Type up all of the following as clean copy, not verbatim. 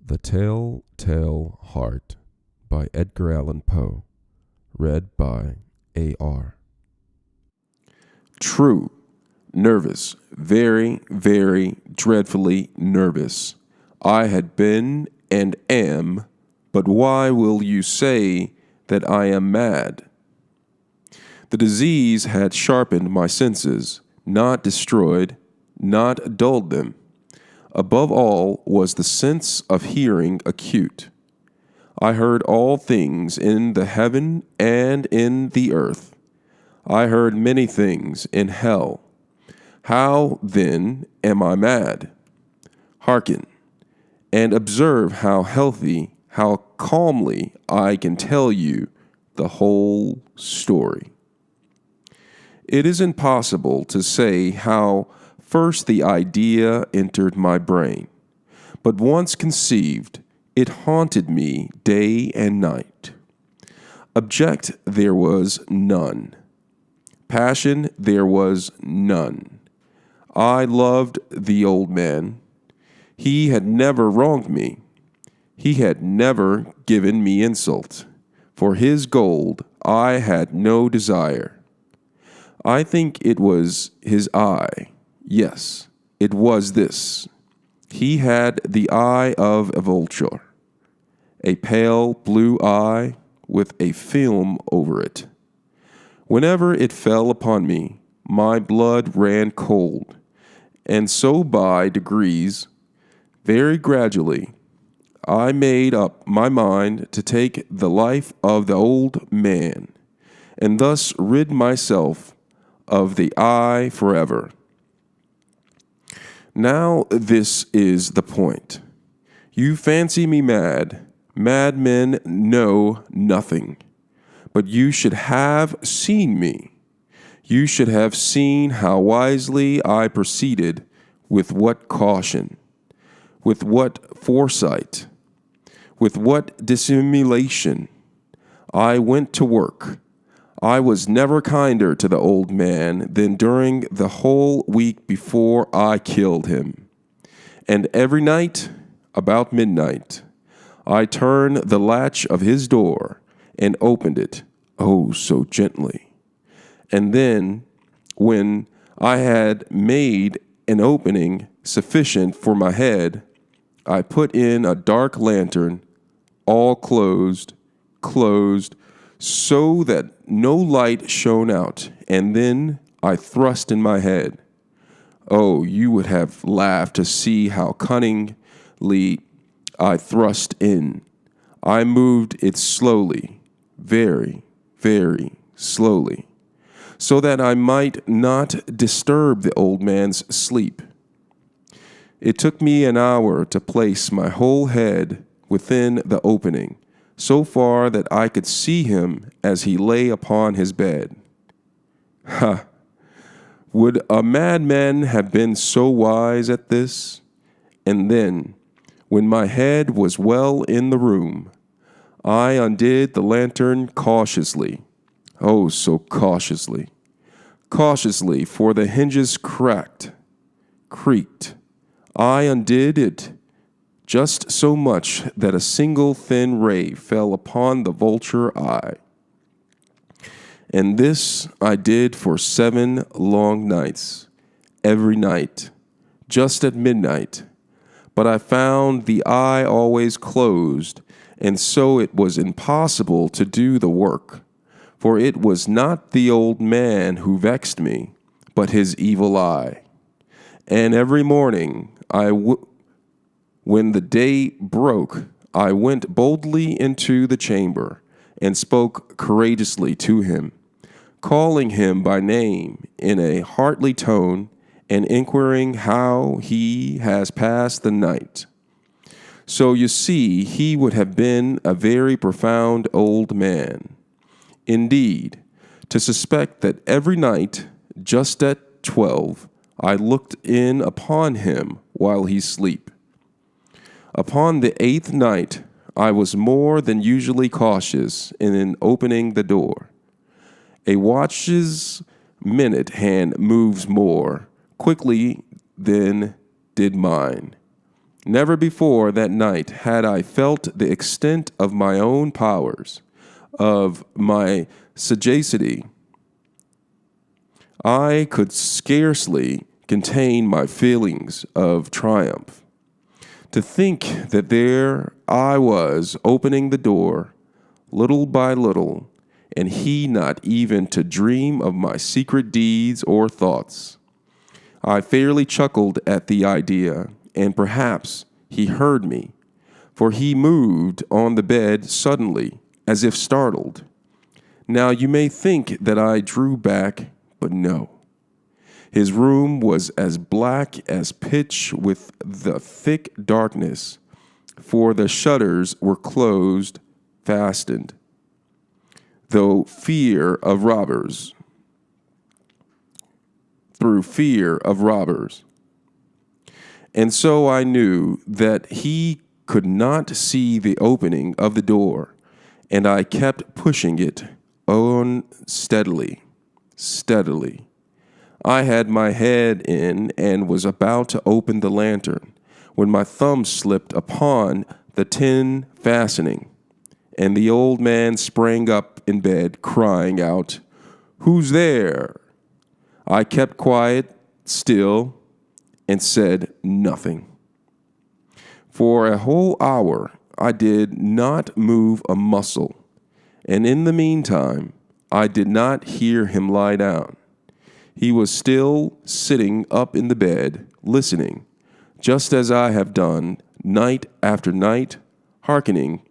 The Telltale Heart by Edgar Allan Poe. Read by A.R. True. Nervous. Very, very dreadfully nervous. I had been and am, but why will you say that I am mad? The disease had sharpened my senses, not destroyed, not dulled them. Above all was the sense of hearing acute. I heard all things in the heaven and in the earth. I heard many things in hell. How, then, am I mad? Hearken, and observe how healthy, how calmly I can tell you the whole story. It is impossible to say how first the idea entered my brain, but once conceived, it haunted me day and night. Object there was none. Passion there was none. I loved the old man. He had never wronged me. He had never given me insult. For his gold I had no desire. I think it was his eye. Yes, it was this. He had the eye of a vulture, a pale blue eye with a film over it. Whenever it fell upon me, my blood ran cold, and so by degrees, very gradually, I made up my mind to take the life of the old man, and thus rid myself of the eye forever. Now this is the point. You fancy me mad. Madmen know nothing. But you should have seen me. You should have seen how wisely I proceeded, with what caution, with what foresight, with what dissimulation. I went to work. I was never kinder to the old man than during the whole week before I killed him. And every night, about midnight, I turned the latch of his door and opened it, oh, so gently. And then, when I had made an opening sufficient for my head, I put in a dark lantern, all closed, so that no light shone out, and then I thrust in my head. Oh, you would have laughed to see how cunningly I thrust in. I moved it slowly, very, very slowly, so that I might not disturb the old man's sleep. It took me an hour to place my whole head within the opening, so far that I could see him as he lay upon his bed. Ha! Would a madman have been so wise at this? And then, when my head was well in the room, I undid the lantern cautiously. Oh, so cautiously. Cautiously, for the hinges creaked. I undid it just so much that a single thin ray fell upon the vulture eye. And this I did for 7 long nights, every night, just at midnight. But I found the eye always closed, and so it was impossible to do the work. For it was not the old man who vexed me, but his evil eye. And every morning when the day broke, I went boldly into the chamber and spoke courageously to him, calling him by name in a hearty tone and inquiring how he has passed the night. So you see, he would have been a very profound old man. Indeed, to suspect that every night, just at 12, I looked in upon him while he slept. Upon the 8th night, I was more than usually cautious in opening the door. A watch's minute hand moves more quickly than did mine. Never before that night had I felt the extent of my own powers, of my sagacity. I could scarcely contain my feelings of triumph. To think that there I was opening the door, little by little, and he not even to dream of my secret deeds or thoughts. I fairly chuckled at the idea, and perhaps he heard me, for he moved on the bed suddenly, as if startled. Now you may think that I drew back, but no. His room was as black as pitch with the thick darkness, for the shutters were closed, fastened. Through fear of robbers. And so I knew that he could not see the opening of the door, and I kept pushing it on steadily. I had my head in and was about to open the lantern when my thumb slipped upon the tin fastening, and the old man sprang up in bed, crying out, "Who's there?" I kept quiet, still, and said nothing. For a whole hour I did not move a muscle, and in the meantime I did not hear him lie down. He was still sitting up in the bed, listening, just as I have done night after night, hearkening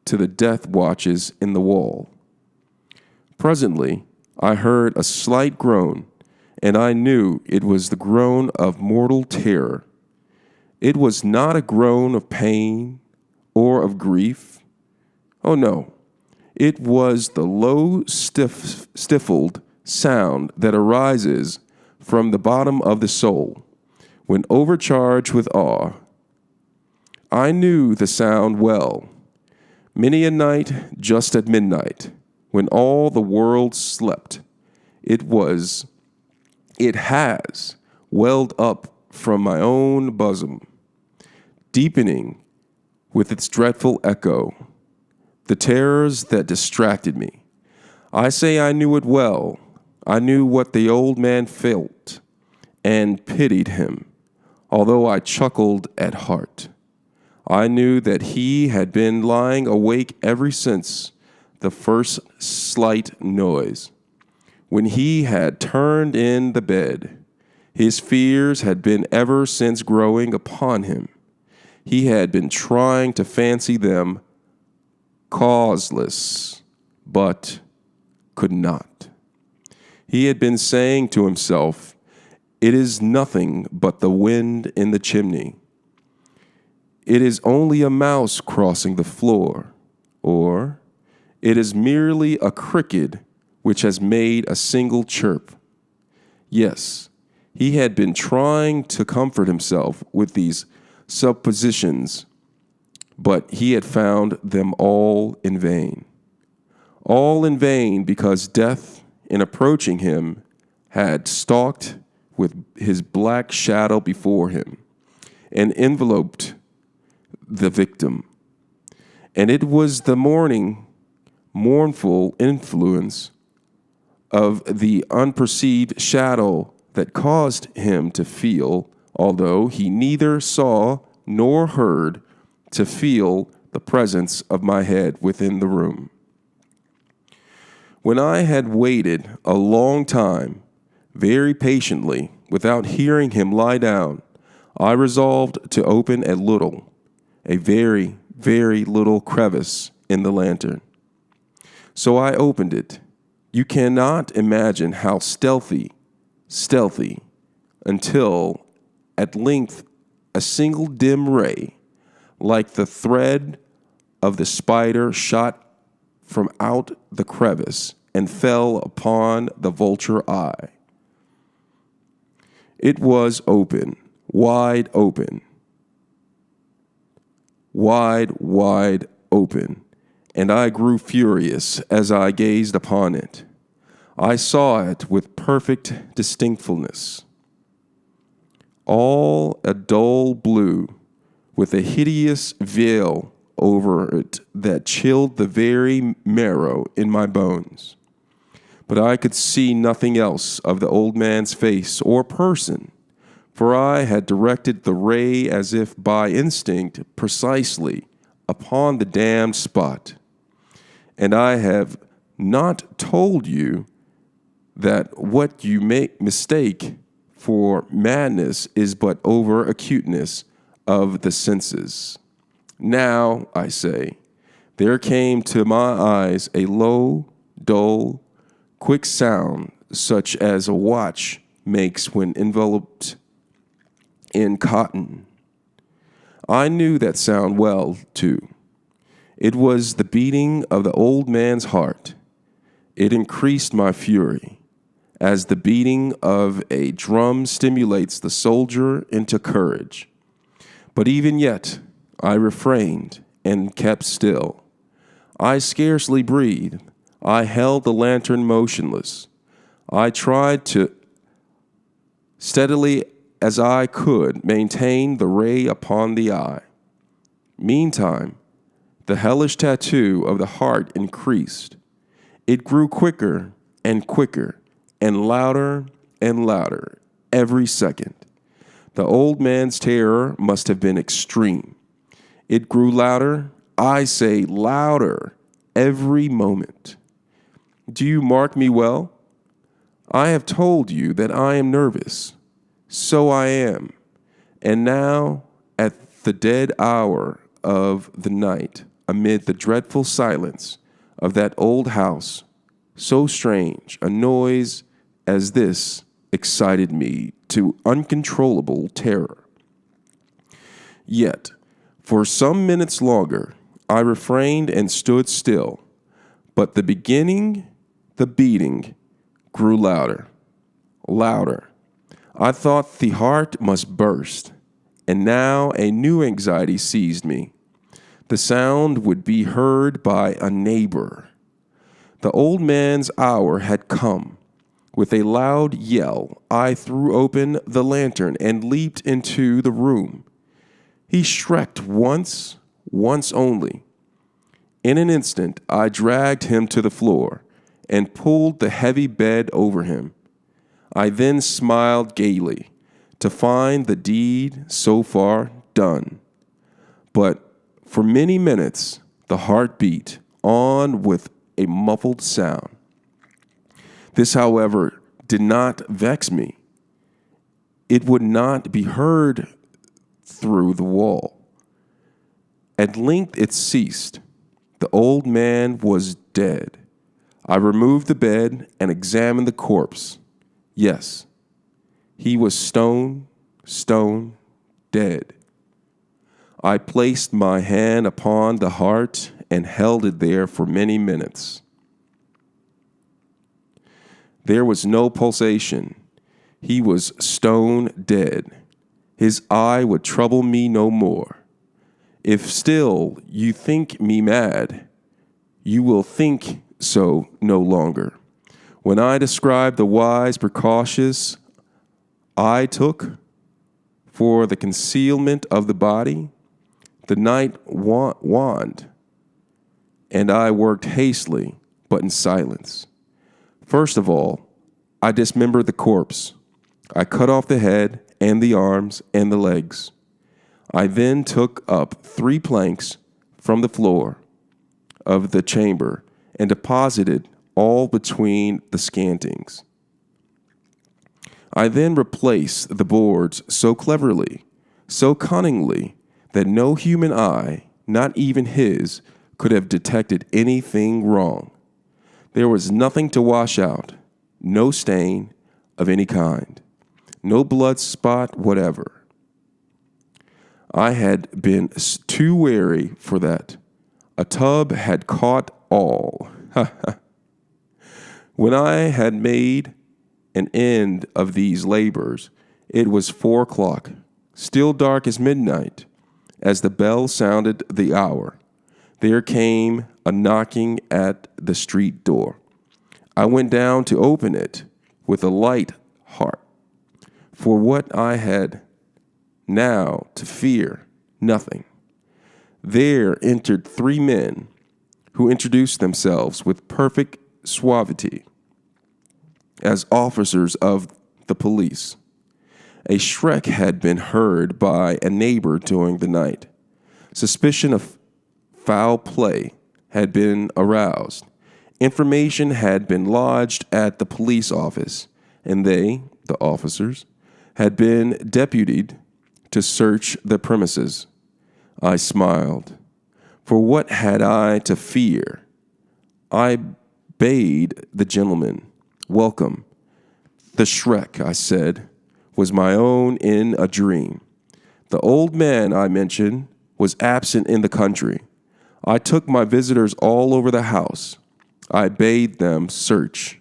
to the death watches in the wall. Presently I heard a slight groan, and I knew it was the groan of mortal terror. It was not a groan of pain or of grief. Oh no, it was the low, stifled sound that arises from the bottom of the soul when overcharged with awe. I knew the sound well. Many a night, just at midnight, when all the world slept, it has welled up from my own bosom, deepening with its dreadful echo the terrors that distracted me. I say I knew it well. I knew what the old man felt and pitied him, although I chuckled at heart. I knew that he had been lying awake ever since the first slight noise. When he had turned in the bed, his fears had been ever since growing upon him. He had been trying to fancy them causeless, but could not. He had been saying to himself, "It is nothing but the wind in the chimney. It is only a mouse crossing the floor," or "It is merely a cricket which has made a single chirp." Yes, he had been trying to comfort himself with these suppositions, but he had found them all in vain. All in vain, because death, in approaching him, had stalked with his black shadow before him and enveloped the victim. And it was the mournful influence of the unperceived shadow that caused him to feel, although he neither saw nor heard, to feel the presence of my head within the room. When I had waited a long time, very patiently, without hearing him lie down, I resolved to open a very, very little crevice in the lantern. So I opened it. You cannot imagine how stealthy, until at length a single dim ray, like the thread of the spider, shot from out the crevice and fell upon the vulture eye. It was open, wide open, and I grew furious as I gazed upon it. I saw it with perfect distinctness, all a dull blue, with a hideous veil over it that chilled the very marrow in my bones. But I could see nothing else of the old man's face or person, for I had directed the ray as if by instinct precisely upon the damned spot. And I have not told you that what you mistake for madness is but over acuteness of the senses. Now, I say, there came to my eyes a low, dull, quick sound, such as a watch makes when enveloped in cotton. I knew that sound well, too. It was the beating of the old man's heart. It increased my fury, as the beating of a drum stimulates the soldier into courage. But even yet, I refrained and kept still. I scarcely breathed. I held the lantern motionless. I tried to steadily as I could maintain the ray upon the eye. Meantime, the hellish tattoo of the heart increased. It grew quicker and quicker and louder every second. The old man's terror must have been extreme. It grew louder, I say louder, every moment. Do you mark me well? I have told you that I am nervous. So I am. And now, at the dead hour of the night, amid the dreadful silence of that old house, so strange a noise as this excited me to uncontrollable terror. Yet, for some minutes longer, I refrained and stood still, but the beating grew louder. I thought the heart must burst, and now a new anxiety seized me. The sound would be heard by a neighbor. The old man's hour had come. With a loud yell, I threw open the lantern and leaped into the room. He shrieked once only. In an instant, I dragged him to the floor and pulled the heavy bed over him. I then smiled gaily to find the deed so far done. But for many minutes, the heart beat on with a muffled sound. This, however, did not vex me. It would not be heard through the wall. At length it ceased. The old man was dead. I removed the bed and examined the corpse. Yes, he was stone dead. I placed my hand upon the heart and held it there for many minutes. There was no pulsation. He was stone dead. His eye would trouble me no more. If still you think me mad, you will think so no longer. When I describe the wise precautions I took for the concealment of the body, the night waned, and I worked hastily, but in silence. First of all, I dismembered the corpse. I cut off the head and the arms and the legs. I then took up 3 planks from the floor of the chamber and deposited all between the scantings. I then replaced the boards so cleverly, so cunningly, that no human eye, not even his, could have detected anything wrong. There was nothing to wash out, no stain of any kind, no blood spot whatever. I had been too wary for that. A tub had caught all. When I had made an end of these labors, it was 4 o'clock, still dark as midnight. As the bell sounded the hour, there came a knocking at the street door. I went down to open it with a light heart, for what I had now to fear Nothing. There entered 3 men who introduced themselves with perfect suavity as officers of the police. A shriek had been heard by a neighbor during the night. Suspicion of foul play had been aroused. Information had been lodged at the police office, and they, the officers, had been deputed to search the premises. I smiled. For what had I to fear? I bade the gentleman welcome. The shriek, I said, was my own in a dream. The old man I mentioned was absent in the country. I took my visitors all over the house. I bade them search.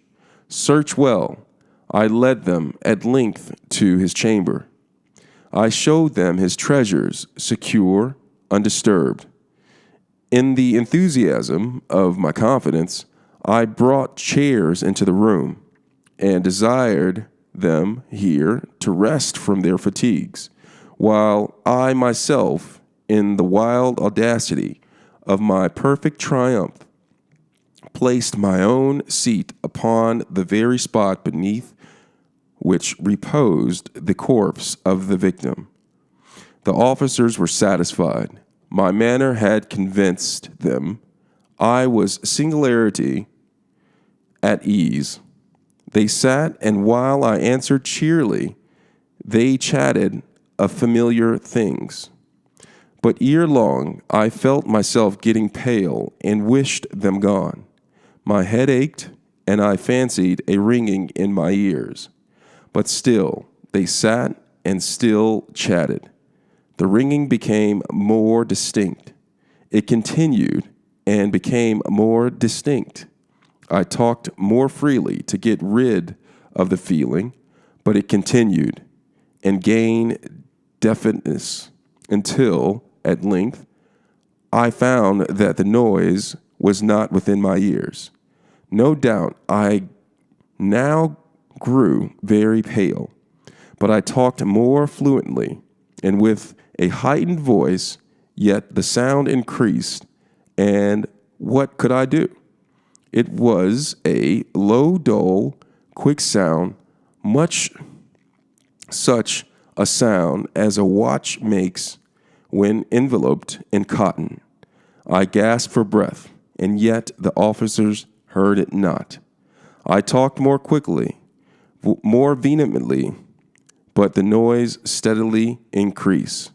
Search well. I led them at length to his chamber. I showed them his treasures, secure, undisturbed. In the enthusiasm of my confidence, I brought chairs into the room and desired them here to rest from their fatigues, while I myself, in the wild audacity of my perfect triumph, placed my own seat upon the very spot beneath which reposed the corpse of the victim. The officers were satisfied. My manner had convinced them. I was singularly at ease. They sat, and while I answered cheerily, they chatted of familiar things. But ere long, I felt myself getting pale and wished them gone. My head ached, and I fancied a ringing in my ears. But still they sat and still chatted. The ringing became more distinct. It continued and became more distinct. I talked more freely to get rid of the feeling, but it continued and gained definiteness until, at length, I found that the noise was not within my ears. No doubt I now grew very pale, but I talked more fluently and with a heightened voice, yet the sound increased, and what could I do? It was a low, dull, quick sound, much such a sound as a watch makes when enveloped in cotton. I gasped for breath, and yet the officers heard it not. I talked more quickly, more vehemently, but the noise steadily increased.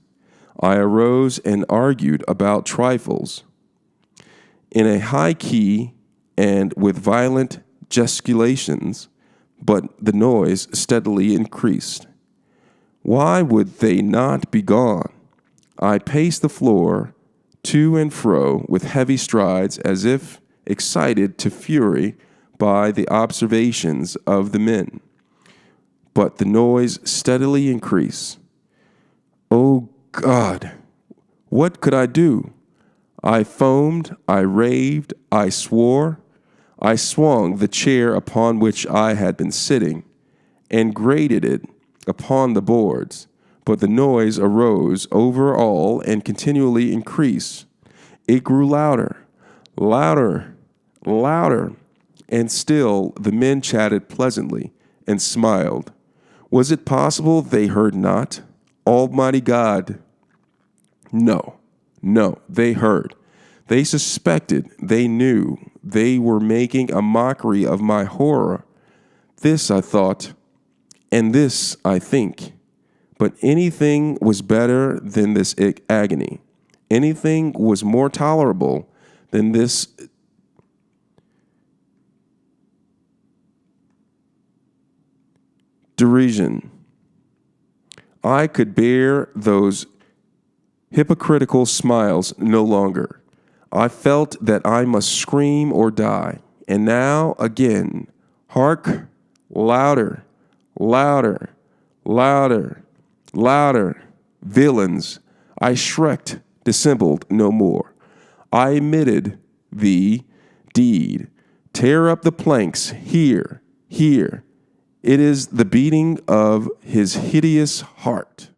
I arose and argued about trifles in a high key and with violent gesticulations, but the noise steadily increased. Why would they not be gone? I paced the floor to and fro with heavy strides as if excited to fury by the observations of the men. But the noise steadily increased. Oh God, what could I do? I foamed, I raved, I swore. I swung the chair upon which I had been sitting and grated it upon the boards, but the noise arose over all and continually increased. It grew louder, louder, louder, and still the men chatted pleasantly and smiled. Was it possible they heard not? Almighty God! No, they heard. They suspected, they knew, they were making a mockery of my horror. This I thought, and this I think. But anything was better than this agony. Anything was more tolerable than this derision. I could bear those hypocritical smiles no longer. I felt that I must scream or die. And now again, hark, louder, louder, louder, louder. Villains, I shrieked, dissembled no more. I admitted the deed. Tear up the planks, here, here. It is the beating of his hideous heart.